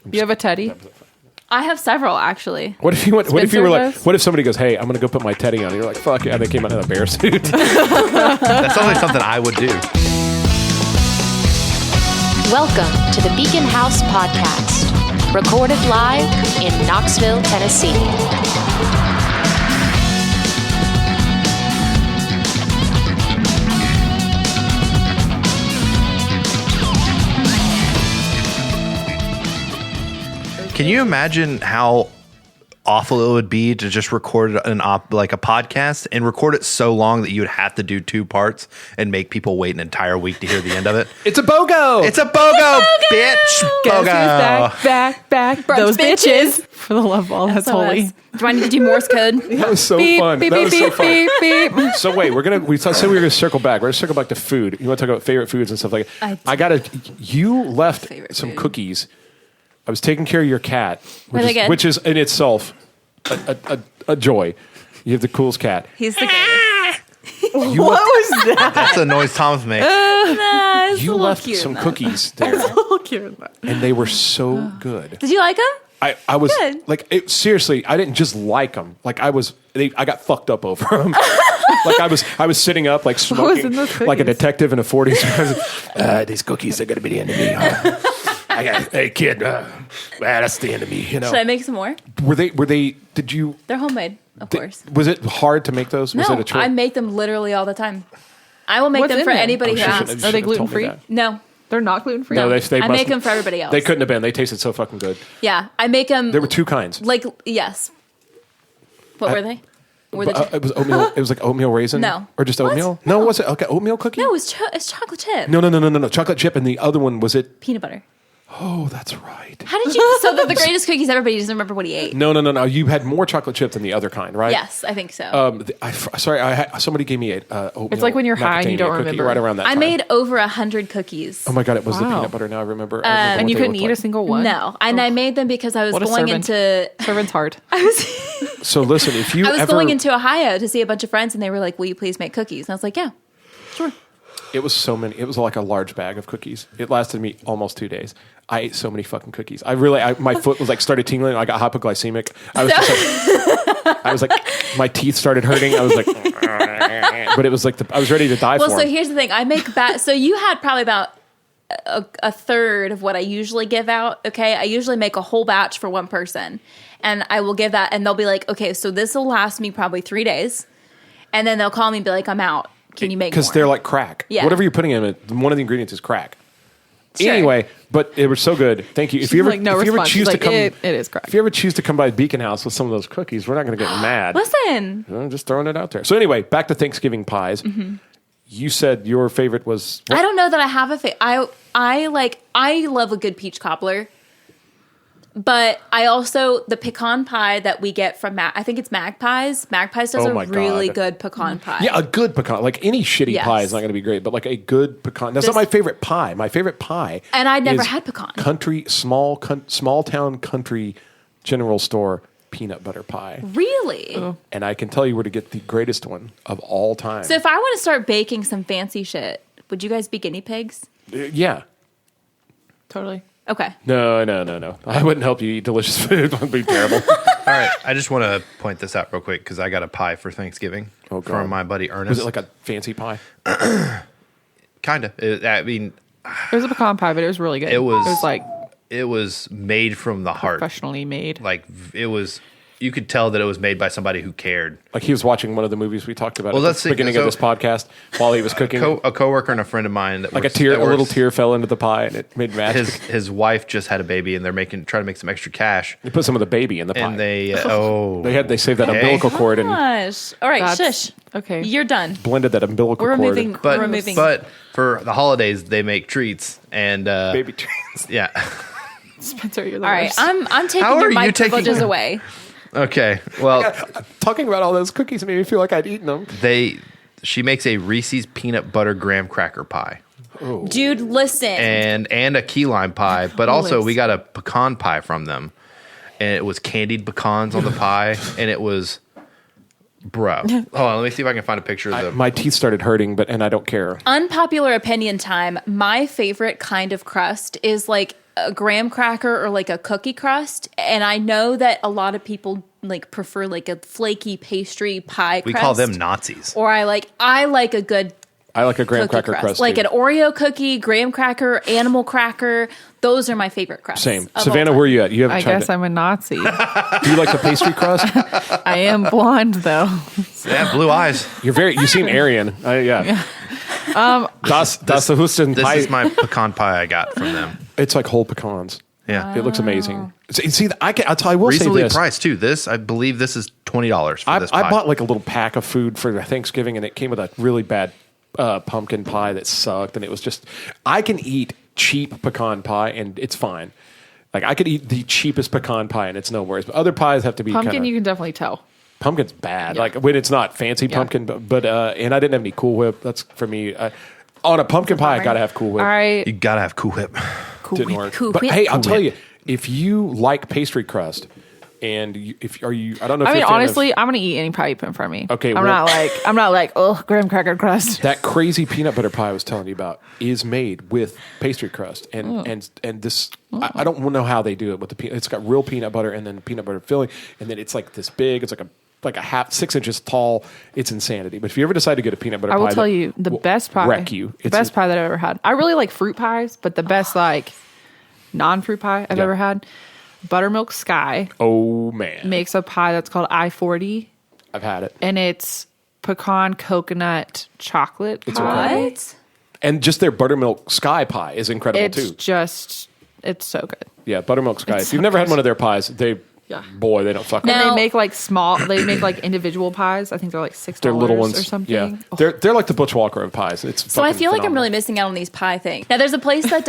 You have a teddy? I have several, actually. What if you were like? What if somebody goes, "Hey, I'm gonna go put my teddy on"? And you're like, "Fuck yeah!" And they came out in a bear suit. That sounds like something I would do. Welcome to the Beacon House Podcast, recorded live in Knoxville, Tennessee. Can you imagine how awful it would be to just record a podcast and record it so long that you would have to do two parts and make people wait an entire week to hear the end of it? It's a BOGO. It's a BOGO, bitch. Guess who's back. Those bitches. For the love of all that's holy. Do I need to do Morse code? That was so fun. Beep, That was so fun. beep, beep, beep. So wait, we said we were going to circle back. We're going to circle back to food. You want to talk about favorite foods and stuff like that? You left Favorite some food. cookies. I was taking care of your cat, Which is in itself a joy. You have the coolest cat. He's the greatest. What was that? That's the noise Thomas makes. You left some cookies there, and they were so good. Did you like him? I was Good. like, seriously, I didn't just like them. Like I got fucked up over them. Like I was sitting up, like smoking, like a detective in a 40s. These cookies are gonna be the end of me. Hey kid, that's the end of me. You know. Should I make some more? Were they? Did you? They're homemade, of course. Was it hard to make those? Was No, it a chore? I make them literally all the time. I will make What's them in for them? anybody who She asks. should've Are they told me gluten-free? that. No, They're not gluten-free? No, they I must- make them for everybody else. They couldn't have been. They tasted so fucking good. Yeah, I make them. There were two kinds. Like, yes. What were they? Were they? It was oatmeal. It was like oatmeal raisin. No. Or just What? oatmeal. No, was it okay? Oatmeal cookie. No, it's chocolate chip. No. Chocolate chip, and the other one was it? Peanut butter. Oh, that's right. How did you? So they're the greatest cookies ever, but he doesn't remember what he ate. No. You had more chocolate chip than the other kind, right? Yes, I think so. Somebody gave me a oatmeal. It's like when you're high and you macadamia don't cookie remember. Right around that I time. made over 100 cookies. Oh my god! It was the Wow. peanut butter. Now I remember. And you couldn't eat a single one? No, and I made them because I was What a going servant. into. Servant's heart. So listen, if you I was ever, going into Ohio to see a bunch of friends, and they were like, "Will you please make cookies?" And I was like, "Yeah, sure." it was so many. It was like a large bag of cookies. It lasted me almost 2 days. I ate so many fucking cookies. My foot was like started tingling. I got hypoglycemic. I was like, my teeth started hurting. I was like, but it was like I was ready to die Well, for so them. here's the thing. I make so you had probably about a third of what I usually give out. Okay, I usually make a whole batch for one person, and I will give that, and they'll be like, "Okay, so this will last me probably 3 days," and then they'll call me and be like, "I'm out. Can you make more?" Because they're like crack. Yeah. Whatever you're putting in it, one of the ingredients is crack. Sure. Anyway, but it was so good. Thank you. If you ever, like, no if you ever response. choose She's to like, come, it is crack. If you ever choose to come by Beacon House with some of those cookies, we're not going to get mad. Listen, I'm just throwing it out there. So anyway, back to Thanksgiving pies. Mm-hmm. You said your favorite was I don't know that I have a favorite. I love a good peach cobbler. But I also, the pecan pie that we get from, I think it's Magpies. Magpies does Oh a my really God. good pecan pie. Yeah, a good pecan. Like any shitty Yes. pie is not going to be great, but like a good pecan. That's not my favorite pie. My favorite pie. And I'd never is had pecan. Small town country general store peanut butter pie. Really? And I can tell you where to get the greatest one of all time. So if I want to start baking some fancy shit, would you guys be guinea pigs? Yeah. Totally. Okay. No. I wouldn't help you eat delicious food. That would be terrible. All right, I just want to point this out real quick because I got a pie for Thanksgiving Oh, God. from my buddy Ernest. Was it like a fancy pie? Kind of. I mean, It was a pecan pie, but it was really good. It was- It was like it was made from the heart. professionally made. Like it was. You could tell that it was made by somebody who cared. Like he was watching one of the movies we talked about Well, at let's the see. beginning So- of this podcast while he was cooking. A coworker and a friend of mine that Like works, a that little works- tear fell into the pie and it made magic. His wife just had a baby and they're trying to make some extra cash. They put some of the baby in the pie. And they they saved that Hey. umbilical cord and Gosh. All right, That's- shush. Okay. You're done. blended that umbilical We're cord. removing. but we're removing. but for the holidays they make treats and Baby treats. yeah. Spencer, you're the all right, worst. I'm taking How your are you mic taking- privileges away. Okay. Well, Talking about all those cookies made me feel like I'd eaten them. she makes a Reese's peanut butter graham cracker pie Dude, listen. and a key lime pie, but also we got a pecan pie from them. And it was candied pecans on the pie and it was bro. Hold on, let me see if I can find a picture of the My teeth started hurting, and I don't care. Unpopular opinion time. My favorite kind of crust is like a graham cracker or like a cookie crust. And I know that a lot of people like prefer like a flaky pastry pie We crust. call them Nazis. Or I like a good I like a graham cookie cracker crust. like too. an Oreo cookie, graham cracker, animal cracker. Those are my favorite crusts. Same. of all Savannah, time. where are you at? You haven't I tried guess it. I'm a Nazi. Do you like the pastry crust? I am blonde though. Yeah, blue eyes. You seem Aryan. Yeah. Das Husten This pie. is my pecan pie I got from them. It's like whole pecans. Yeah. It looks amazing. See, I will Reasonably say this. priced too. I believe this is $20 for this pie. I bought like a little pack of food for Thanksgiving, and it came with a really bad pumpkin pie that sucked, and it was just. I can eat cheap pecan pie, and it's fine. Like I could eat the cheapest pecan pie, and it's no worries. But other pies have to be Pumpkin, kinda, you can definitely tell. pumpkin's bad. Yeah. Like when it's not fancy pumpkin, but and I didn't have any Cool Whip. That's for me. On a pumpkin pie, I gotta have Cool Whip. All right. You gotta have Cool Whip. Didn't work. Cool But Whip. hey, I'll Cool tell you, if you like pastry crust, and I don't know. If I mean, you're a fan of honestly, I'm gonna eat any pie you put in front of me. Okay, I'm well- not like, oh, graham cracker crust. that crazy peanut butter pie I was telling you about is made with pastry crust, and this I don't know how they do it with the peanut. It's got real peanut butter and then peanut butter filling, and then it's like this big. It's like a half 6 inches tall. It's insanity. But if you ever decide to get a peanut butter I pie, will tell that you the will best pie. wreck you. The best pie that I've ever had. I really like fruit pies, but the best like non-fruit pie I've Yeah. ever had. Buttermilk Sky Oh man, makes a pie that's called I-40, I've had it, and it's pecan coconut chocolate It's pie. What? and just their buttermilk sky pie is incredible It's too. just, it's so good. Yeah, buttermilk sky. It's If you've so never had good. one of their pies, they Yeah. they don't fuck. And around. Now- they make like they make like individual pies. I think they're like $6 They're little ones or something. Yeah, Oh. they're like the Butch Walker of pies. It's So I fucking feel like I'm phenomenal. really missing out on these pie things. Now there's a place that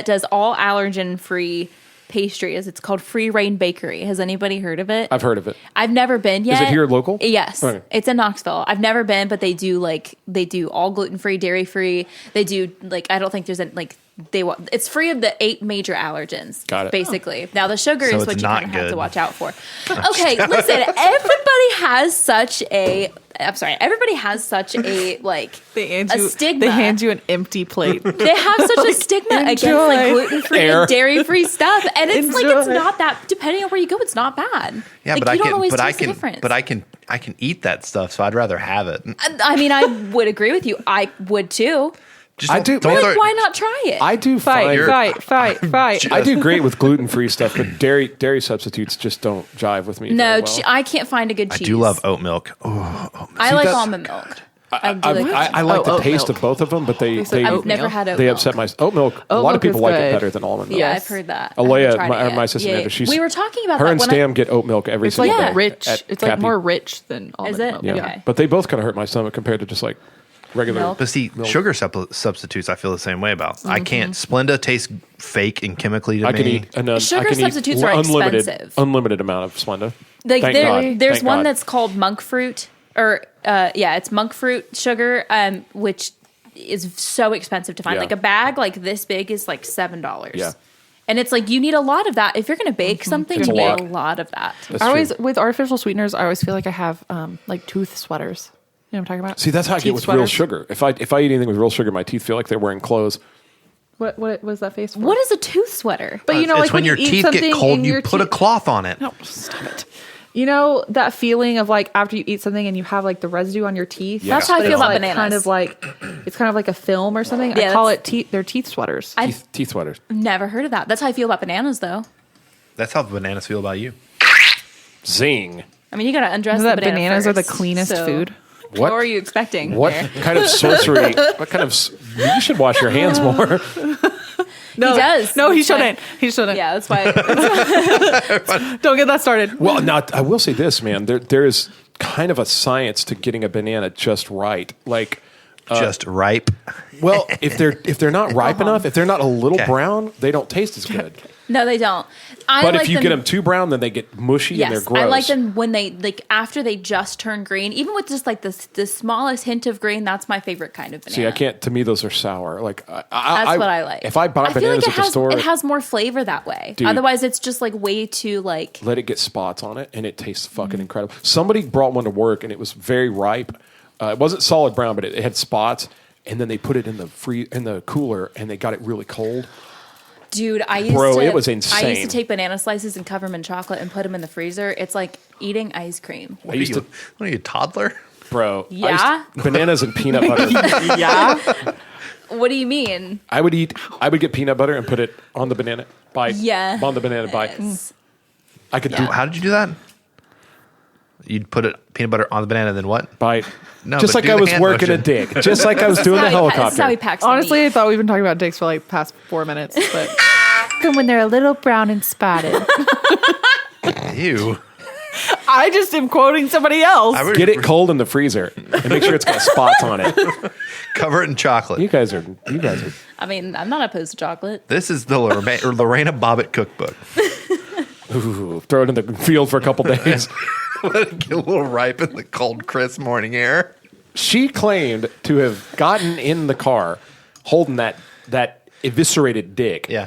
does all allergen free pastries. It's called Free Reign Bakery. Has anybody heard of it? I've heard of it. I've never been yet. Is it here local? Yes. Okay. It's in Knoxville. I've never been, but they do all gluten free, dairy free. They do I don't think there's it's free of the 8 major allergens. Got it. Basically. Now the sugar So is it's what you not kind of have to good. watch out for. Okay, listen, everybody has such a everybody has such a a stigma. They hand you an empty plate. They have such a stigma against Enjoy. gluten-free Air. and dairy-free stuff, and it's it's Enjoy. not that. Depending on where you go, it's not bad. Yeah, Like, but you don't always taste the I difference. can eat that stuff, so I'd rather have it. I mean, I would agree with you. I would too. Just I do- don't man, throw- Why not try it? I do find Fight. I do great with gluten free stuff, but dairy substitutes just don't jive with me. no, very well. I can't find a good I cheese. do love oat milk. Oh, I like that's- almond milk. I do like I like the oat taste milk. of both of them, but they said I've oatmeal. never had oat they milk. upset my oat milk. A Oat lot of milk people is like it good. better than almond milk. Yeah, Yes. I've heard that. I haven't Alea, tried it yet. my sister, Yeah. she's We were talking about her that and when Stam get oat milk every It's single like day. rich. at It's like Cappy. more rich than almond it? milk. Yeah, Okay. but they both kind of hurt my stomach compared to just like regular Milk. but see, sugar substitutes I feel the same way about. I can't. Splenda tastes fake and chemically to I me. can eat Sugar I can substitutes are expensive. unlimited amount of Splenda. Like Thank there, God. there's Thank one God. that's called monk fruit, or it's monk fruit sugar, which is so expensive to find. Yeah. Like a bag like this big is like $7. Yeah. And it's like you need a lot of that if you're going to bake something. It's You a need lot. a lot of that. That's I always true. with artificial sweeteners. I always feel like I have like tooth sweaters. You know what I'm talking about? See, that's how I get Teeth with real sweaters. sugar. If I eat anything with real sugar, my teeth feel like they're wearing clothes. What was that face for? What is a tooth sweater? But you know, it's like when your you eat teeth something get cold, and you your put a teeth- cloth on it. No, stop it. You know that feeling of like after you eat something and you have like the residue on your teeth. Yeah. That's how I But feel it's, about like, bananas. Kind of like it's kind of like a film or something. Yeah, I call that's- it they're teeth sweaters. Teeth sweaters. Never heard of that. That's how I feel about bananas, though. That's how bananas feel about you. Zing. I mean, you got to undress Is the that banana bananas are the first, cleanest so- food? What? What were you expecting? What there? kind of sorcery? What kind of? You should wash your hands more. No, He does. No, he That's why- shouldn't. He shouldn't. Yeah, that's why. Don't get that started. Well, not. I will say this, man. There is kind of a science to getting a banana just right. Like, Just ripe. well, if they're not ripe enough, if they're not a little Okay. brown, they don't taste as good. No, they don't. But if you get them too brown, then they get mushy and they're Yes, gross. I like them when they after they just turn green. Even with just like the smallest hint of green, that's my favorite kind of banana. See, I can't. To me, those are sour. Like That's what I like. If I buy feel bananas like at the store, it has more flavor that way. Dude. Otherwise, it's just like way too like. let it get spots on it, and it tastes fucking incredible. Somebody brought one to work, and it was very ripe. It wasn't solid brown, but it had spots. And then they put it in the cooler, and they got it really cold. Dude, it was I insane. used to take banana slices and cover them in chocolate and put them in the freezer. It's like eating ice cream. What are you, a toddler? Bro. Yeah? Bananas and peanut butter. Yeah. What do you mean? I would get peanut butter and put it on the banana bite. Yeah. On the banana bite. I could do How did you do that? You'd put peanut butter on the banana, then what? bite. No, just but like do I the was hand working motion. a dick. Just like I was doing the This is how helicopter. he packs Honestly, the I thought we've been talking about dicks for like past 4 minutes, but when they're a little brown and spotted. Ew. I just am quoting somebody else. I would Get it cold in the freezer and make sure it's got spots on it. cover it in chocolate. You guys are. I mean, I'm not opposed to chocolate. This is the Lorena Bobbitt cookbook. Ooh, throw it in the field for a couple days. Let it get a little ripe in the cold, crisp morning air. She claimed to have gotten in the car holding that eviscerated dick, Yeah.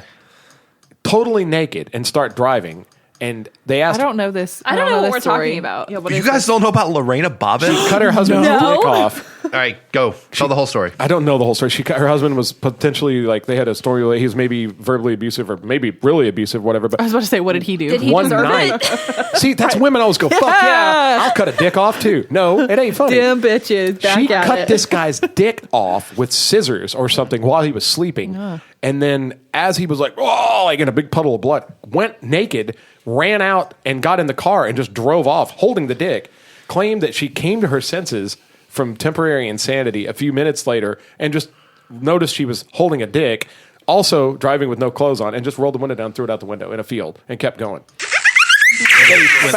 totally naked, and start driving. And they I asked, don't know this. I don't know what this we're story. talking about. Yeah, what You is guys this? don't know about Lorena Bobbitt? cut her husband's No. dick off. All right, go. Tell the whole story. I don't know the whole story. Her husband was potentially like they had a story where he was maybe verbally abusive or maybe really abusive, whatever. But I was about to say, what did he do? Did he one deserve night, it? see, that's women always go, fuck yeah, I'll cut a dick off too. No, it ain't funny. Damn bitches. Back She at cut it. this guy's dick off with scissors or something while he was sleeping. And then as he was like, oh, like in a big puddle of blood, went naked, ran out and got in the car and just drove off holding the dick. Claimed that she came to her senses from temporary insanity a few minutes later and just noticed she was holding a dick, also driving with no clothes on, and just rolled the window down, threw it out the window in a field and kept going.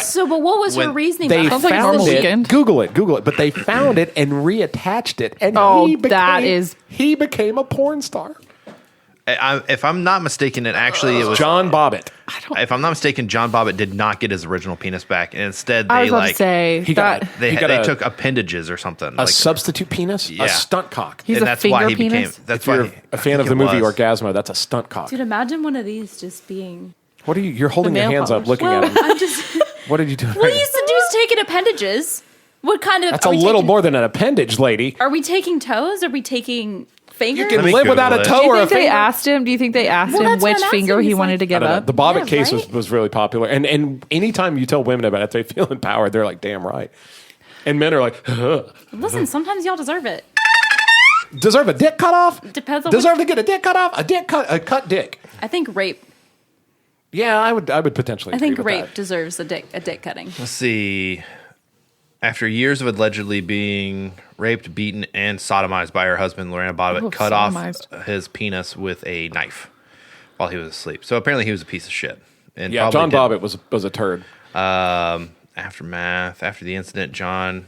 So, but what was her When reasoning They behind like a found normal it. weekend. Google it. But they found it and reattached it. And Oh, he he became a porn star. If I'm not mistaken, it was John Bobbitt. If I'm not mistaken, John Bobbitt did not get his original penis back, and instead I they was about to say he got that they He got they a- took appendages or something. A substitute penis? Yeah. A stunt cock. He's and a that's why he finger became. penis? That's If why you're he- a I fan think of the it movie was. Orgasmo, that's a stunt cock. Dude, imagine one of these just being. What are you? You're holding The your nail hands up, polish. looking Well, at him. I'm just. What did you do? What you used to do is taking appendages. What kind of? That's are a we little taking- more than an appendage, lady. Are we taking toes? Are we taking fingers? You can Let me live without a Google toe Do you or a think they finger. asked him? Do you think they asked Well, him that's what which I'm finger asking. he He's wanted like- to I give don't know. up? The Bobbitt Yeah, case right? was really popular. And anytime you tell women about it, they feel empowered. They're like, damn right. And men are like, Listen, sometimes y'all deserve it. deserve a dick cut off? Depends on Deserve to get a dick cut off? A cut dick. I think rape. Yeah, I would potentially I think agree with rape that. deserves a dick cutting. Let's see. After years of allegedly being raped, beaten, and sodomized by her husband, Lorena Bobbitt Oh, cut off sodomized. his penis with a knife while he was asleep. So apparently he was a piece of shit. And Yeah, probably John did- Bobbitt was a turd. Aftermath. After the incident, John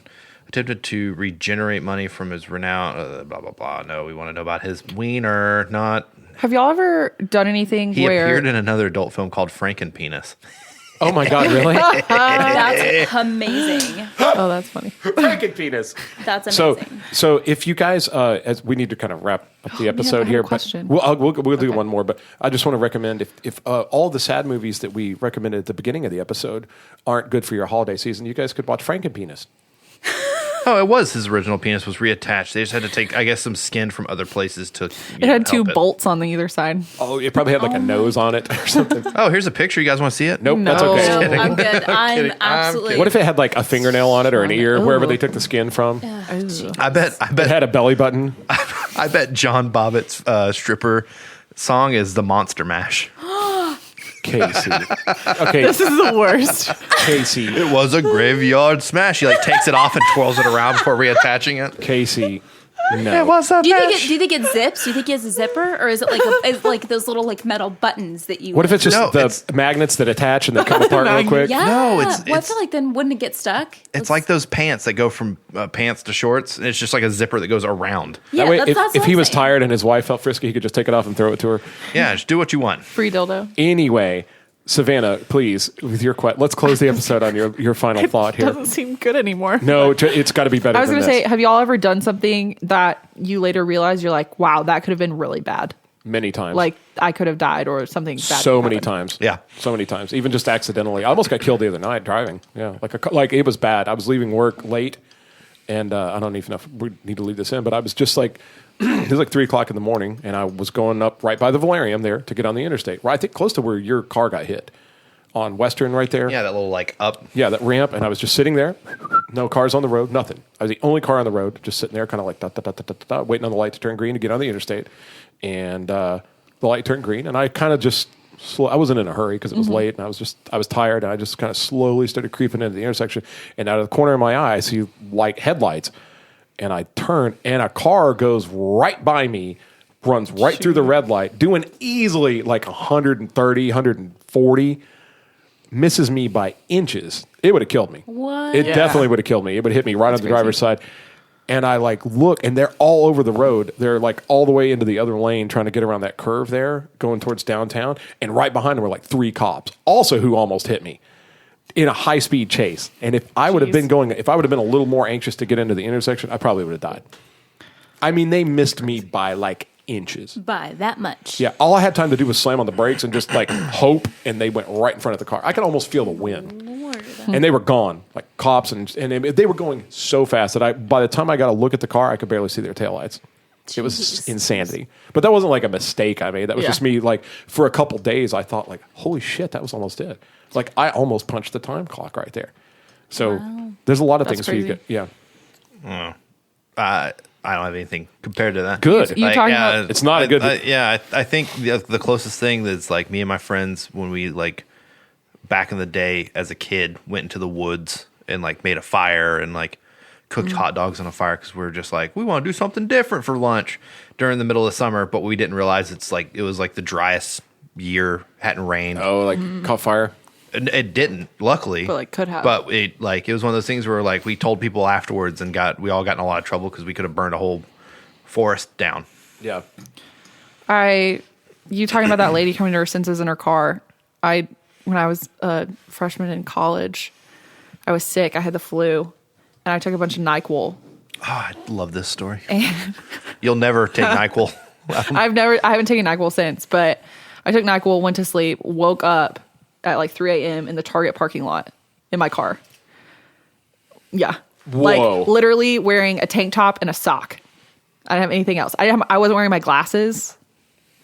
attempted to regenerate money from his renown. Blah, blah, blah. No, we want to know about his wiener, not. Have y'all ever done anything He where appeared in another adult film called Frankenpenis. Oh my God, really? That's amazing. Oh, that's funny. Franken penis. That's amazing. So if you guys, as we need to kind of wrap up the episode I have a here, question. but we'll do one more. But I just want to recommend if all the sad movies that we recommended at the beginning of the episode aren't good for your holiday season, you guys could watch Franken penis. Oh, it was his original penis was reattached. They just had to take, I guess, some skin from other places to. It had two bolts on the either side. Oh, it probably had like a nose on it or something. Oh, here's a picture. You guys want to see it? Nope, that's No. okay. No, I'm good. I'm kidding. absolutely. What if it had like a fingernail on it or an ear, Ooh. wherever they took the skin from? Ooh. I bet It had a belly button. I bet John Bobbitt's stripper song is the Monster Mash. Casey. Okay, This is the worst. Casey. It was a graveyard smash. He like takes it off and twirls it around before reattaching it. Casey. No. that Do you think it zips? Do you think he has a zipper, or is it like those little like metal buttons that you? What if it's just No, the it's- magnets that attach and they come apart real quick? Yeah. No, Well, I it's- feel like then wouldn't it get stuck? It's like those pants that go from pants to shorts. And it's just like a zipper that goes around. Yeah, That way, that's if what he I'm was saying. tired and his wife felt frisky, he could just take it off and throw it to her. Yeah, just do what you want. Free dildo. Anyway, Savannah, please, with your let's close the episode on your final thought here. Doesn't seem good anymore. No, it's got to be better. I was going going to to say, have y'all ever done something that you later realize you're like, wow, that could have been really bad? many times. Like I could have died or something bad. So many happened. times. Yeah. So many times. Even just accidentally. I almost got killed the other night driving. Yeah. Like it was bad. I was leaving work late And I don't even know if we need to leave this in, but I was just like, it was like 3 o'clock in the morning, and I was going up right by the Valerium there to get on the interstate, right, I think close to where your car got hit on Western right there. Yeah, that little like up. Yeah, that ramp, and I was just sitting there, no cars on the road, nothing. I was the only car on the road, just sitting there, kind of like waiting on the light to turn green to get on the interstate, and the light turned green, and I kind of just. I wasn't in a hurry because it was late, and I was tired, and I just kind of slowly started creeping into the intersection. And out of the corner of my eye, I see like headlights, and I turn, and a car goes right by me, runs right through the red light, doing easily like 130, 140, misses me by inches. It would have killed me. What? It definitely would have killed me. It would have hit me right on the driver's side. And I like look, and they're all over the road. They're like all the way into the other lane, trying to get around that curve there, going towards downtown. And right behind them were like 3 cops, also who almost hit me in a high speed chase. And if I would have been a little more anxious to get into the intersection, I probably would have died. I mean, they missed me by like inches. By that much. Yeah, all I had time to do was slam on the brakes and just like hope, and they went right in front of the car. I could almost feel the wind. Lord. And they were gone, like cops, and they were going so fast that by the time I got to look at the car, I could barely see their taillights. It was insanity. But that wasn't like a mistake I made. That was just me, like, for a couple days, I thought, like, holy shit, that was almost it. Like, I almost punched the time clock right there. So there's a lot of things for you to get. Yeah. I don't have anything compared to that. Good. You talking about? It's not a good. I think the closest thing that's like me and my friends when we like back in the day as a kid went into the woods and like made a fire and like cooked hot dogs on a fire because we were just like we want to do something different for lunch during the middle of summer, but we didn't realize it was like the driest year, hadn't rained. Oh, like caught fire. It didn't, luckily. But like could have. But it was one of those things where like we told people afterwards and we all got in a lot of trouble because we could have burned a whole forest down. Yeah. You talking about that lady coming to her senses in her car. When I was a freshman in college, I was sick. I had the flu, and I took a bunch of NyQuil. Oh, I love this story. You'll never take NyQuil. I haven't taken NyQuil since, but I took NyQuil, went to sleep, woke up at like 3 a.m. in the Target parking lot in my car. Yeah. Whoa. Like literally wearing a tank top and a sock. I didn't have anything else. I wasn't wearing my glasses.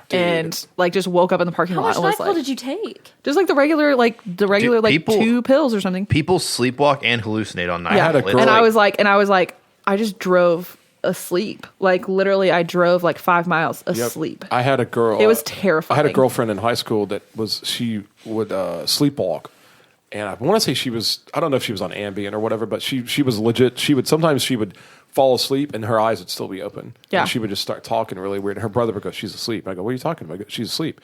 Dude. And like just woke up in the parking How lot. much And was NyQuil like, did you take? just like the regular people- 2 pills or something. People sleepwalk and hallucinate on NyQuil. I had a girl- And I was like, I just drove asleep. Like literally, I drove like 5 miles asleep. I had a girl. It was terrifying. I had a girlfriend in high school she would sleepwalk. And I want to say I don't know if she was on Ambien or whatever, but she was legit. Sometimes she would fall asleep and her eyes would still be open. Yeah. And she would just start talking really weird. And her brother would go, she's asleep. I go, what are you talking about? I go, she's asleep.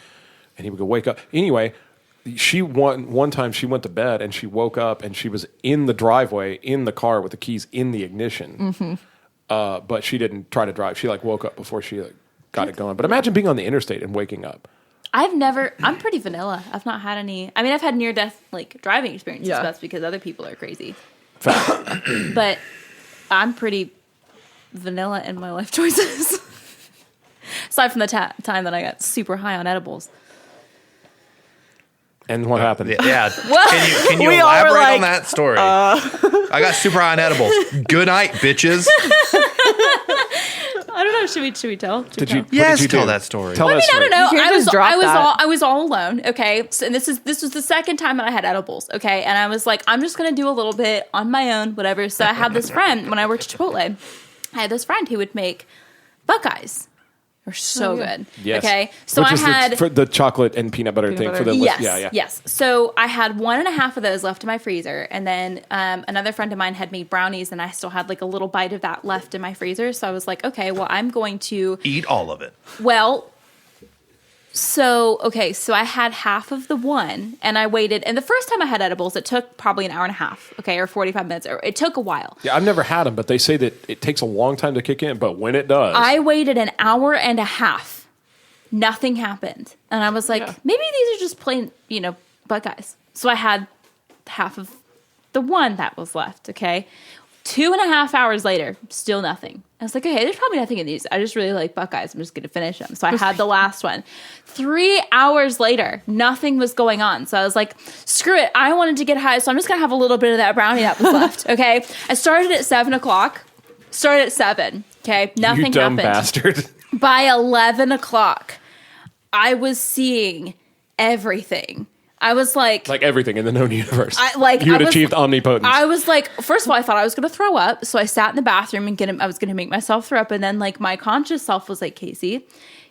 And he would go, wake up. Anyway, one time she went to bed and she woke up and she was in the driveway in the car with the keys in the ignition. But she didn't try to drive. She like woke up before she got it going. But imagine being on the interstate and waking up. I'm pretty vanilla. I've not had any. I mean, I've had near death like driving experiences. Yeah. But that's because other people are crazy. Fact. But I'm pretty vanilla in my life choices. Aside from the time that I got super high on edibles. And what happened? Yeah. Can you We all were elaborate like, on that story? I got super high on edibles. Good night, bitches. I don't know. Should we tell? Did you? Yes, what did you tell do? that story. Tell I that mean, story. I don't know. You can't just drop that. I was all alone. Okay, so, and this was the second time that I had edibles. Okay, and I was like, I'm just gonna do a little bit on my own, whatever. So I had this friend when I worked at Chipotle. I had this friend who would make Buckeyes. They're so good. Yes. Okay, so Which I is had for the chocolate and peanut butter thing for the yes, yeah. yes. So I had 1.5 of those left in my freezer, and then another friend of mine had made brownies, and I still had like a little bite of that left in my freezer. So I was like, okay, well, I'm going to Eat all of it. Well, so I had half of the one, and I waited. And the first time I had edibles, it took probably an hour and a half, or 45 minutes. Or it took a while. Yeah, I've never had them, but they say that it takes a long time to kick in. But when it does, I waited an hour and a half. Nothing happened, and I was like, maybe these are just plain, Buckeyes. So I had half of the one that was left. Okay, 2.5 hours later, still nothing. I was like, okay, there's probably nothing in these. I just really like Buckeyes. I'm just going to finish them. So I had the last one. 3 hours later, nothing was going on. So I was like, screw it. I wanted to get high, so I'm just going to have a little bit of that brownie that was left. Okay. I started at 7 o'clock. Started at 7. Okay, nothing You dumb happened. bastard. By 11 o'clock, I was seeing everything. I was like everything in the known universe. You had achieved omnipotence. I was like, first of all, I thought I was going to throw up. So I sat in the bathroom and I was going to make myself throw up. And then like my conscious self was like, Casey,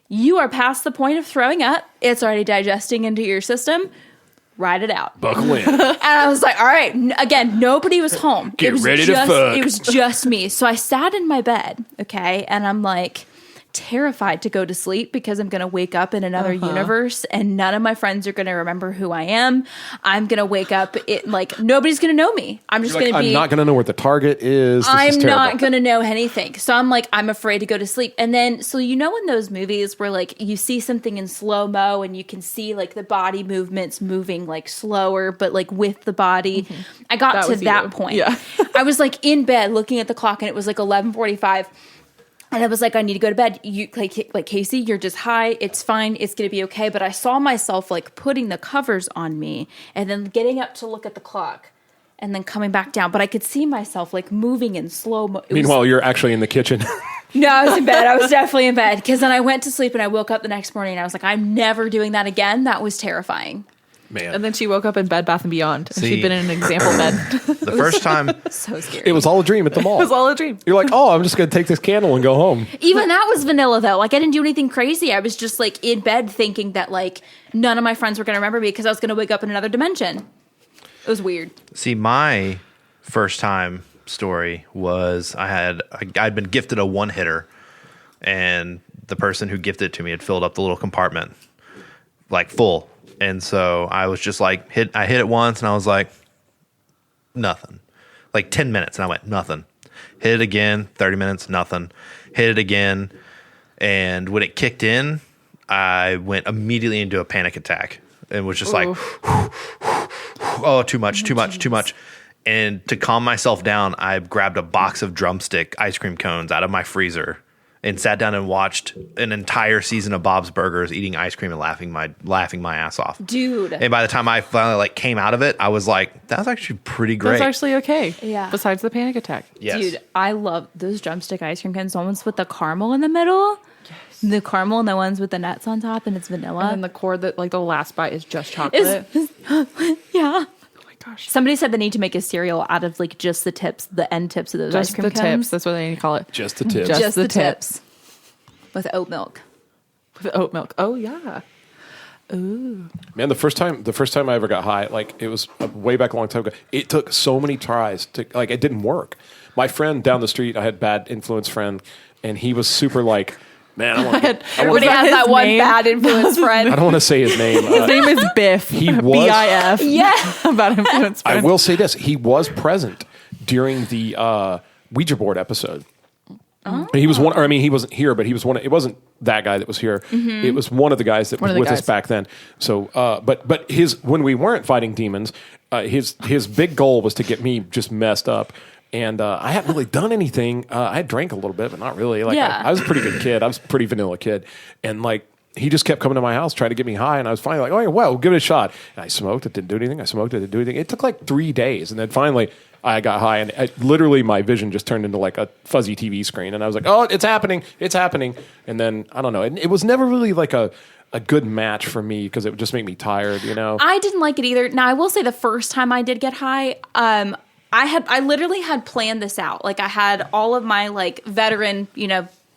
you are past the point of throwing up. It's already digesting into your system. Ride it out. Buckle in. And I was like, all right. Again, nobody was home. Get it was ready to fuck. It was just me. So I sat in my bed, okay? And I'm like terrified to go to sleep because I'm going to wake up in another universe and none of my friends are going to remember who I am. I'm going to wake up, nobody's going to know me. I'm just going to be... I'm not going to know where the target is. I'm not going to know anything. So I'm like, I'm afraid to go to sleep. And then, so in those movies where like you see something in slow-mo and you can see like the body movements moving like slower, but like with the body. I got to that point. Yeah. I was like in bed looking at the clock and it was like 11:45. And I was like, I need to go to bed. You like Casey, you're just high. It's fine. It's going to be okay. But I saw myself like putting the covers on me and then getting up to look at the clock and then coming back down. But I could see myself like moving in slow mo. Meanwhile, you're actually in the kitchen. No, I was in bed. I was definitely in bed because then I went to sleep and I woke up the next morning and I was like, I'm never doing that again. That was terrifying. Man. And then she woke up in Bed Bath & Beyond. And See. she'd been in an example bed. The first time, So scary. It was all a dream at the mall. It was all a dream. You're like, oh, I'm just going to take this candle and go home. Even that was vanilla though. Like I didn't do anything crazy. I was just like in bed thinking that like none of my friends were going to remember me because I was going to wake up in another dimension. It was weird. see, my first time story was I'd been gifted a one hitter, and the person who gifted it to me had filled up the little compartment like full. And so I was just like, I hit it once and I was like, nothing. Like 10 minutes and I went, nothing. Hit it again, 30 minutes, nothing. Hit it again. And when it kicked in, I went immediately into a panic attack and was just like, oh, too much. And to calm myself down, I grabbed a box of drumstick ice cream cones out of my freezer and sat down and watched an entire season of Bob's Burgers, eating ice cream and laughing my ass off. Dude. And by the time I finally like came out of it, I was like, that was actually pretty great. That's actually okay. Yeah. Besides the panic attack. Yes. Dude, I love those drumstick ice cream cones. The ones with the caramel in the middle. Yes. The caramel and the ones with the nuts on top and it's vanilla. And then the core that like the last bite is just chocolate. Yeah. Oh my gosh. Somebody said they need to make a cereal out of like just the tips, the end tips of those Just ice cream the cones. tips. That's what they need to call it. Just the tips. Just Just the the tips. tips. With oat milk. With oat milk. Oh yeah. Man, the first time I ever got high, like it was way back a long time ago. It took so many tries to like it didn't work. My friend down the street, I had a bad influence friend, and he was super like, man, I want. Everybody Was that has that his one name? bad influence friend. I don't want to say his name. His name is Biff. He was- BIF. Yeah. About influence. I friend. will say this: he was present during the Ouija board episode. Oh. He was one, or I mean, he wasn't here, but he was one. It wasn't that guy that was here. Mm-hmm. It was one of the guys that was of the with us guys. back then. So, but his when we weren't fighting demons, his big goal was to get me just messed up. And I hadn't really done anything. I had drank a little bit, but not really. Like Yeah. I was a pretty good kid. I was a pretty vanilla kid, and like he just kept coming to my house trying to get me high. And I was finally like, oh yeah, well, give it a shot. And I smoked. It didn't do anything. I smoked. It didn't do anything. It took like 3 days, and then finally I got high, and literally my vision just turned into like a fuzzy TV screen. And I was like, oh, it's happening. It's happening. And then I don't know. It was never really like a good match for me because it would just make me tired. You know. I didn't like it either. Now I will say the first time I did get high, I literally had planned this out. Like I had all of my like veteran,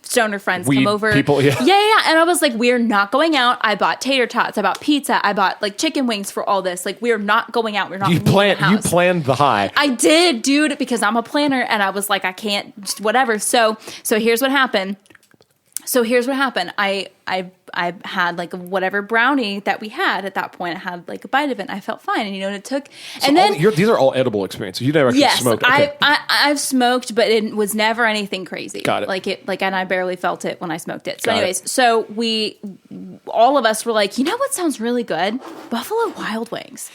stoner friends Weed come over. people, yeah. Yeah. And I was like, we're not going out. I bought tater tots. I bought pizza. I bought like chicken wings for all this. Like we're not going out. We're not You leaving the house. planned the high. I did, dude, because I'm a planner and I was like, I can't, just whatever. So here's what happened. I had like whatever brownie that we had at that point. I had like a bite of it and I felt fine. And and it took, So and then these are all edible experiences. You never actually yes, smoked. Okay. I've smoked, but it was never anything crazy. Got it. And I barely felt it when I smoked it. So Got anyways, it. so all of us were like, you know what sounds really good? Buffalo Wild Wings.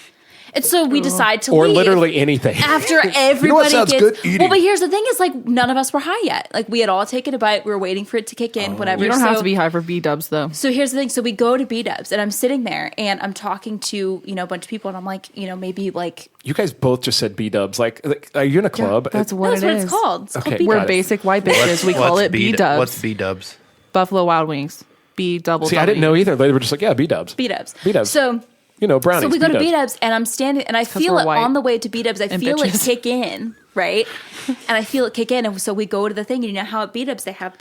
And so we decide to or leave. literally anything. After everybody what sounds gets... good? Eating. Well, but here's the thing is, like, none of us were high yet. Like, we had all taken a bite. We were waiting for it to kick in, whatever. You don't have to be high for B-dubs, though. So here's the thing. So we go to B-dubs, and I'm sitting there, and I'm talking to, a bunch of people, and I'm like, maybe, like... You guys both just said B-dubs. Like, are you in a club? That's what That's it what is. it's called. It's Okay, called B-dubs. We're basic white bitches. We call it B-dubs. What's B-dubs? Buffalo Wild Wings. B-double See, I didn't know either. They were just like, yeah, B-dubs. B-dubs. B-dubs. So... brownies. So we go to B-dubs. B-dubs, and I'm standing, and I feel we're it white on the way to B-dubs. I and feel it bitches. kick in, right? And I feel it kick in, and so we go to the thing. And you know how at B-dubs they have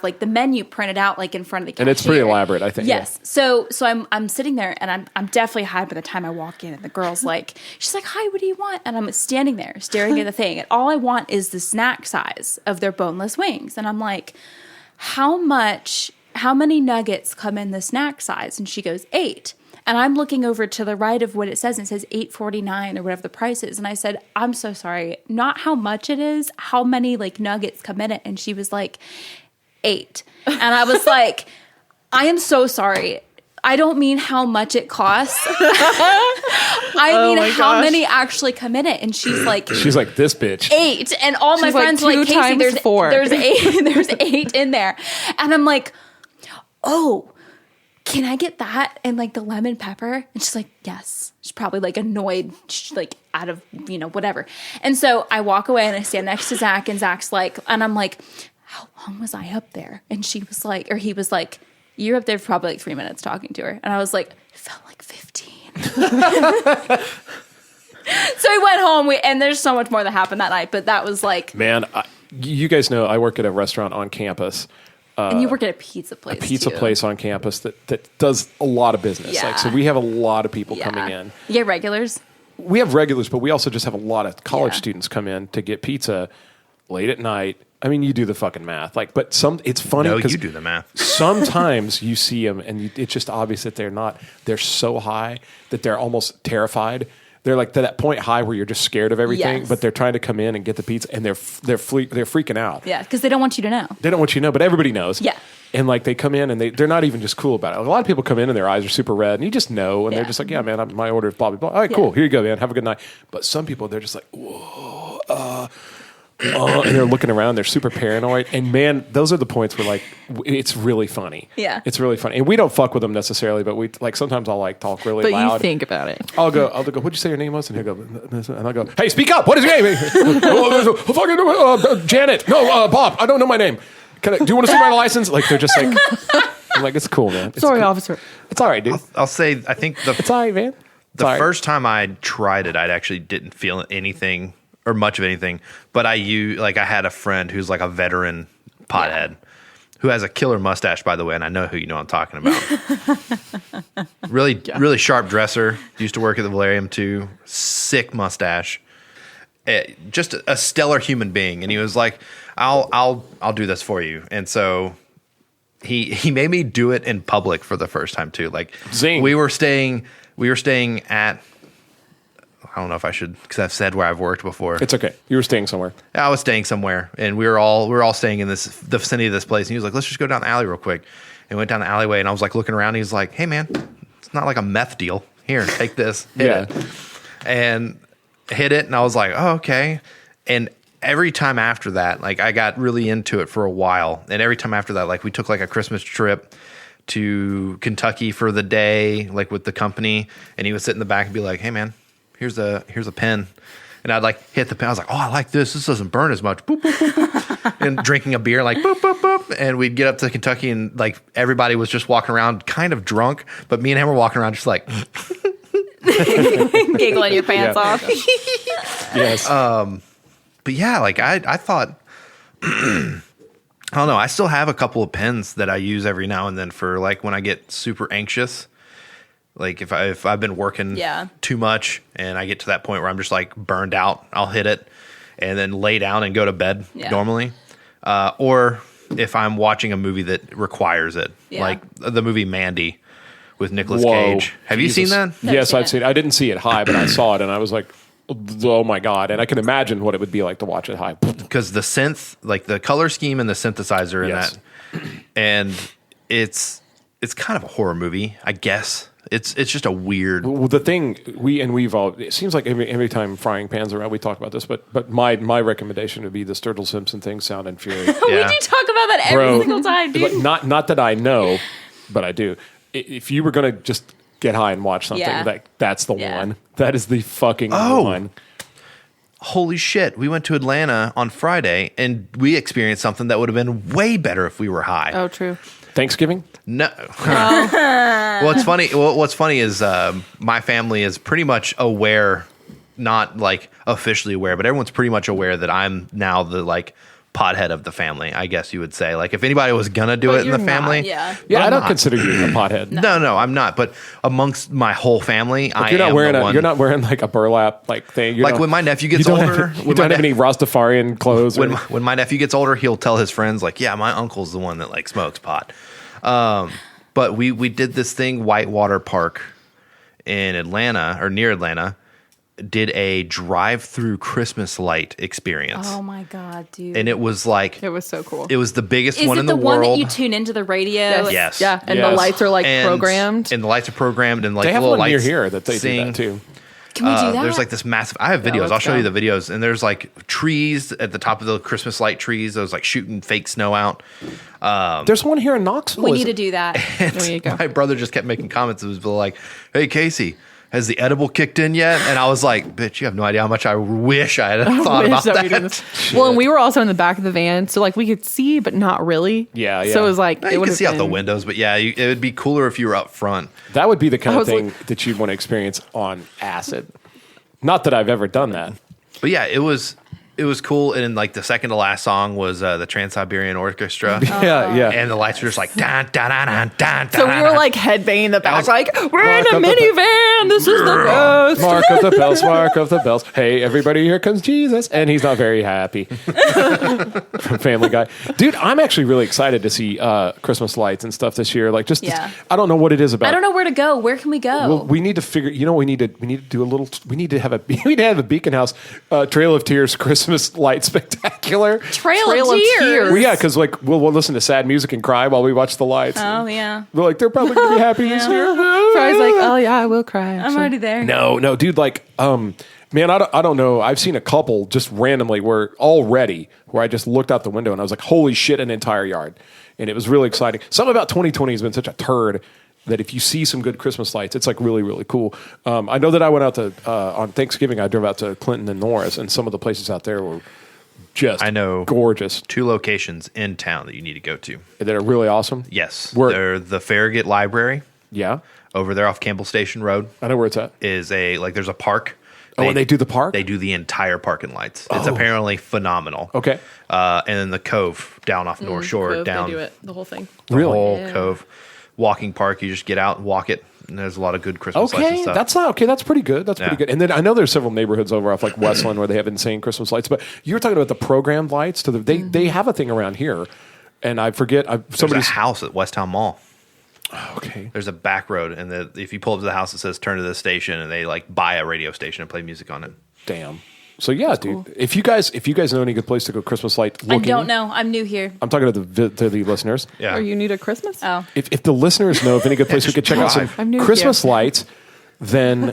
like the menu printed out like in front of the cashier. And it's pretty elaborate, I think. Yes. So I'm sitting there, and I'm definitely high by the time I walk in, and the girl's like, she's like, "Hi, what do you want?" And I'm standing there staring at the thing, and all I want is the snack size of their boneless wings, and I'm like, how many nuggets come in the snack size? And she goes, 8. And I'm looking over to the right of what it says, and it says $8.49 or whatever the price is. And I said, I'm so sorry, not how much it is, how many like nuggets come in it. And she was like, 8. And I was like, I am so sorry. I don't mean how much it costs. I mean how gosh. many actually come in it. And she's like, this bitch. 8. And all my She's like, friends were 2 like, Casey, times 4. there's 8. There's 8 in there. And I'm like, oh, can I get that and like the lemon pepper? And she's like, yes. She's probably like annoyed, like out of, whatever. And so I walk away and I stand next to Zach, and Zach's like, and I'm like, how long was I up there? And she was like, or he was like, you're up there for probably like 3 minutes talking to her. And I was like, it felt like 15. So we went home, and there's so much more that happened that night, but that was like... Man, you guys know I work at a restaurant on campus. And you work at a pizza place, Pizza too. place on campus that does a lot of business. Yeah. Like, so we have a lot of people Yeah. coming in. You get regulars? We have regulars, but we also just have a lot of college Yeah. students come in to get pizza late at night. I mean, you do the fucking math. Like, but it's funny No, because you do the math. sometimes you see them and it's just obvious that they're so high that they're almost terrified. They're like to that point high where you're just scared of everything, Yes. but they're trying to come in and get the pizza, and they're freaking out. Yeah, because they don't want you to know. They don't want you to know, but everybody knows. Yeah. And like they come in and they're not even just cool about it. Like, a lot of people come in and their eyes are super red, and you just know, and Yeah. they're just like, yeah, man, my order is blah, blah, blah. All right, cool. Here you go, man. Have a good night. But some people, they're just like, whoa, and they're looking around. They're super paranoid. And man, those are the points where like, it's really funny. Yeah. It's really funny. And we don't fuck with them necessarily, but we like, sometimes I'll like talk really But loud. you think about it. I'll go, what'd you say your name was? And he'll go, and I'll go, hey, speak up. What is your name? Janet. No, Bob. I don't know my name. Do you want to see my license? Like, they're just like, I'm like, it's cool, man. It's Sorry, cool. officer. It's all right, dude. I'll say, I think It's all right, man. the first time I tried it, I actually didn't feel anything or much of anything. But I had a friend who's like a veteran pothead who has a killer mustache, by the way, and I know who you know I'm talking about. Really sharp dresser. Used to work at the Valerium too. Sick mustache. Just a stellar human being. And he was like, I'll do this for you. And so he made me do it in public for the first time too. Like, Zing. we were staying at, I don't know if I should, because I've said where I've worked before. It's okay. You were staying somewhere. I was staying somewhere, and we were all staying in the vicinity of this place. And he was like, "Let's just go down the alley real quick." And we went down the alleyway, and I was like looking around. And he was like, "Hey, man, it's not like a meth deal. Here, take this, hit it." And hit it, and I was like, "Oh, okay." And every time after that, like, I got really into it for a while. And every time after that, like, we took like a Christmas trip to Kentucky for the day, like with the company, and he would sit in the back and be like, "Hey, man, here's a pen." And I'd like hit the pen. I was like, "Oh, I like this. This doesn't burn as much." Boop, boop, boop, boop. And drinking a beer, like boop, boop, boop. And we'd get up to Kentucky, and like everybody was just walking around kind of drunk, but me and him were walking around just like Giggling your pants off. Yes. But yeah, like I thought, I don't know. I still have a couple of pens that I use every now and then for like when I get super anxious. Like if I've been working too much and I get to that point where I'm just like burned out, I'll hit it and then lay down and go to bed normally. Or if I'm watching a movie that requires it, like the movie Mandy with Nicolas Cage. Have you seen that? Yes, I've seen it. I didn't see it high, but I saw it and I was like, oh my God. And I can imagine what it would be like to watch it high. Because the synth, like the color scheme and the synthesizer in that, and it's kind of a horror movie, I guess. It's just a weird. Well, the thing we've all, it seems like every time frying pans around, we talk about this, but my recommendation would be the Sturgill Simpson thing, Sound and Fury. We do talk about that every single time, dude. Not that I know, but I do. If you were going to just get high and watch something, that's the one. That is the fucking one. Holy shit. We went to Atlanta on Friday and we experienced something that would have been way better if we were high. Oh, true. Thanksgiving? No. What's funny is my family is pretty much aware, not like officially aware, but everyone's pretty much aware that I'm now the like pothead of the family, I guess you would say. Like if anybody was gonna do it in the family, yeah. Yeah, I don't consider you a pothead. No, I'm not. But amongst my whole family, I am the one. You're not wearing like a burlap like thing. Like when my nephew gets older, you don't have any Rastafarian clothes. When my nephew gets older, he'll tell his friends like, "Yeah, my uncle's the one that like smokes pot." But we did this thing, Whitewater Park in Atlanta or near Atlanta. Did a drive-through Christmas light experience. Oh my god, dude! And it was like It was so cool. it was the biggest one in the Is it the one world. that you tune into the radio? Yes. Yeah, and Yes. the lights are like And- programmed. and the lights are programmed, and like they have little one near lights here that they sing. do that too. Can we do that? There's like this massive. I have videos. let's I'll show you go. the videos. And there's like trees at the top of the Christmas light trees. Those like shooting fake snow out. There's one here in Knoxville. we is need to it? do that. There you go. My brother just kept making comments. It was like, "Hey Casey, has the edible kicked in yet?" And I was like, "Bitch, you have no idea how much I wish I had thought Wish about that we did that." this. Well, and we were also in the back of the van, so like we could see, but not really. Yeah, So yeah. it was like You would can have see out the been- windows, but yeah, it would be cooler if you were up front. That would be the kind I of was thing like- that you'd want to experience on acid. Not that I've ever done that. But yeah, it was cool. And like the second to last song was the Trans-Siberian Orchestra. Yeah, yeah. And the lights were just like dun, dun, dun, dun, dun, So we were like headbanging in the back, was- like we're in a Mark of the- minivan. This is the best. Mark of the bells, mark of the bells. Hey, everybody, here comes Jesus. And he's not very happy. From Family Guy. Dude, I'm actually really excited to see Christmas lights and stuff this year. Like, just, Yeah. I don't know what it is about. I don't know where to go. Where can we go? Well, we need to figure. You know, we need to do a little. We need to have a Beacon House Trail of Tears Christmas light spectacular. Trail Trail of of Tears. Tears. Well, yeah, because like we'll listen to sad music and cry while we watch the lights. Oh yeah. We're like, they're probably gonna be happy this year. Fry's like, oh yeah, I will cry. I'm actually. already there. No, dude. Like, man, I don't know. I've seen a couple just randomly where I just looked out the window and I was like, holy shit, an entire yard, and it was really exciting. Something about 2020 has been such a turd that if you see some good Christmas lights, it's like really, really cool. I know that I went out to on Thanksgiving. I drove out to Clinton and Norris, and some of the places out there were just I know gorgeous. 2 locations in town that you need to go to. That are really awesome. Yes. Where- They're the Farragut Library Yeah, over there off Campbell Station Road I know where it's at. is there's a park. Oh, and they do the park? They do the entire park and lights. It's Oh. apparently phenomenal. Okay. And then the Cove down off North Shore, Cove, down they do it, the whole thing. the Really? whole Yeah. Cove. Walking park, you just get out and walk it. And there's a lot of good Christmas lights and Okay, stuff. that's not okay. That's pretty good. That's pretty Yeah. good. And then I know there's several neighborhoods over off like Westland where they have insane Christmas lights. But you were talking about the programmed lights. They have a thing around here, and I forget. There's Somebody's a house at West Town Mall. okay. There's a back road, and if you pull up to the house, it says "Turn to this station," and they like buy a radio station and play music on it. Damn. So yeah, dude. If you guys know any good place to go Christmas light I looking, don't know. I'm new here. I'm talking to the listeners. Yeah, Are you new to Christmas? Oh. If the listeners know of any good place we could check out some drive. I'm new Christmas here. lights, then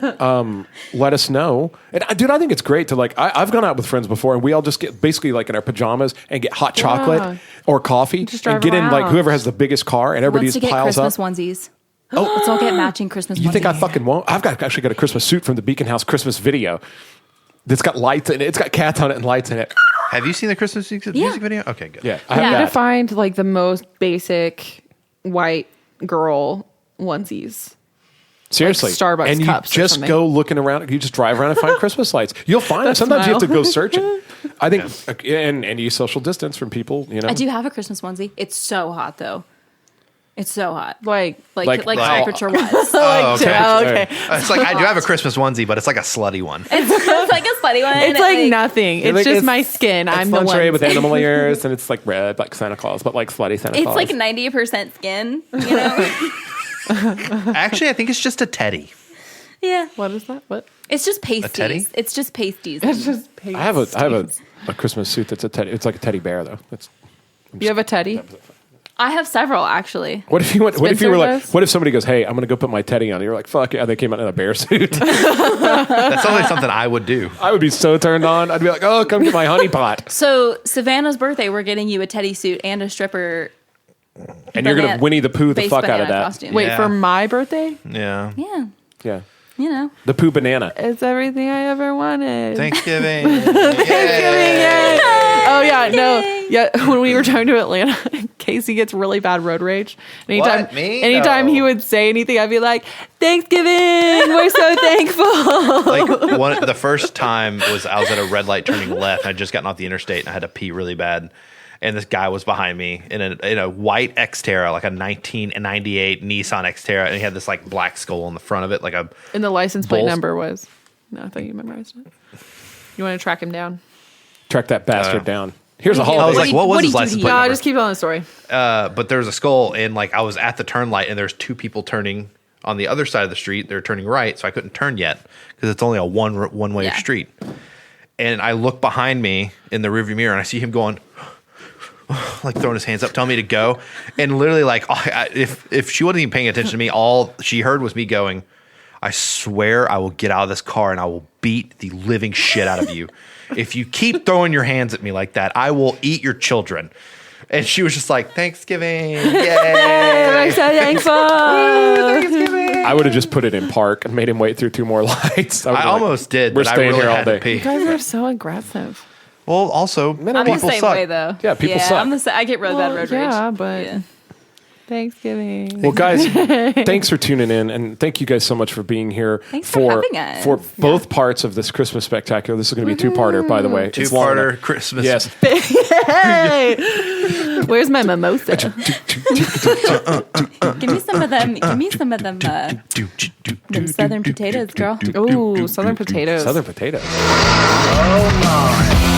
let us know. And dude, I think it's great to like. I've gone out with friends before, and we all just get basically like in our pajamas and get hot chocolate or coffee, Just and drive get in like around. whoever has the biggest car, and everybody Wants to just get piles Christmas up. onesies. Oh, let's all get matching Christmas. You think I onesies. fucking won't? I've actually got a Christmas suit from the Beacon House Christmas video. That's got lights in it. It's got cats on it and lights in it. Have you seen the Christmas music video? Okay, good. Yeah, I I need have to that. find like the most basic white girl onesies. Seriously, like Starbucks and you cups or just something. go looking around. You just drive around and find Christmas lights. You'll find them. That's Sometimes you have to smile. go searching. I think, and you social distance from people. You know, I do have a Christmas onesie. It's so hot though. It's so hot. Like Like temperature wise. okay. It's like I do have a Christmas onesie, but it's like a slutty one. It's like a slutty one. It's like nothing. It's like- just it's- my skin. It's I'm the lingerie one. with animal ears, and it's like red, like Santa Claus, but like slutty Santa It's Claus. like 90% skin. You know. Actually, I think it's just a teddy. Yeah. What is that? What? It's just pasties. teddy? It's just pasties. It's just I have a Christmas suit that's a teddy. It's like a teddy bear though. It's You have a teddy? I have several actually. What if you went? What if you Spencer were like? does? What if somebody goes, "Hey, I'm going to go put my teddy on"? And you're like, "Fuck yeah!" They came out in a bear suit. That's only something I would do. I would be so turned on. I'd be like, "Oh, come get my honey pot," So Savannah's birthday, we're getting you a teddy suit and a stripper. and you're going to Winnie the Pooh the base fuck out of banana that. costume. Wait, Yeah. for my birthday? Yeah. Yeah, Yeah, you know. the Pooh banana. It's everything I ever wanted. Thanksgiving. Yay. Oh yeah, no, yeah. When we were driving to Atlanta, Casey gets really bad road rage. Anytime, What? Me? anytime No. he would say anything, I'd be like, "Thanksgiving, we're so thankful." Like the first time was I was at a red light turning left. And I'd just gotten off the interstate and I had to pee really bad. And this guy was behind me in a white Xterra, like a 1998 Nissan Xterra, and he had this like black skull on the front of it, like a. And the license plate Bulls. number was. No, I thought you memorized it. You want to track him down? Track that bastard down. Here's a I holiday. was like, what was what do his you license do plate No, number? just keep telling the story. But there was a skull, and like I was at the turn light, and there's two people turning on the other side of the street. They're turning right, so I couldn't turn yet because it's only a one way Yeah. street. And I look behind me in the rearview mirror, and I see him going, like throwing his hands up, telling me to go. And literally, like if she wasn't even paying attention to me, all she heard was me going, "I swear I will get out of this car and I will beat the living shit out of you. If you keep throwing your hands at me like that, I will eat your children." And she was just like, "Thanksgiving, yay!" I'm so thankful. I would have just put it in park and made him wait through two more lights. I almost did, We're but I staying really here all had to day. pee. You guys are so aggressive. Well, also, I'm the people same suck. way though. Yeah, people suck. I'm I get really bad road yeah, rage. but Yeah. Thanksgiving. Well, guys, thanks for tuning in, and thank you guys so much for being here Thanks for having us. for both parts of this Christmas spectacular. This is going to be a two-parter, by the way. It's long Two-parter enough. Christmas. Yes. Hey, where's my mimosa? Give me some of them. Give me some of them. Them southern potatoes, girl. Ooh, southern potatoes. Southern potatoes. Oh my.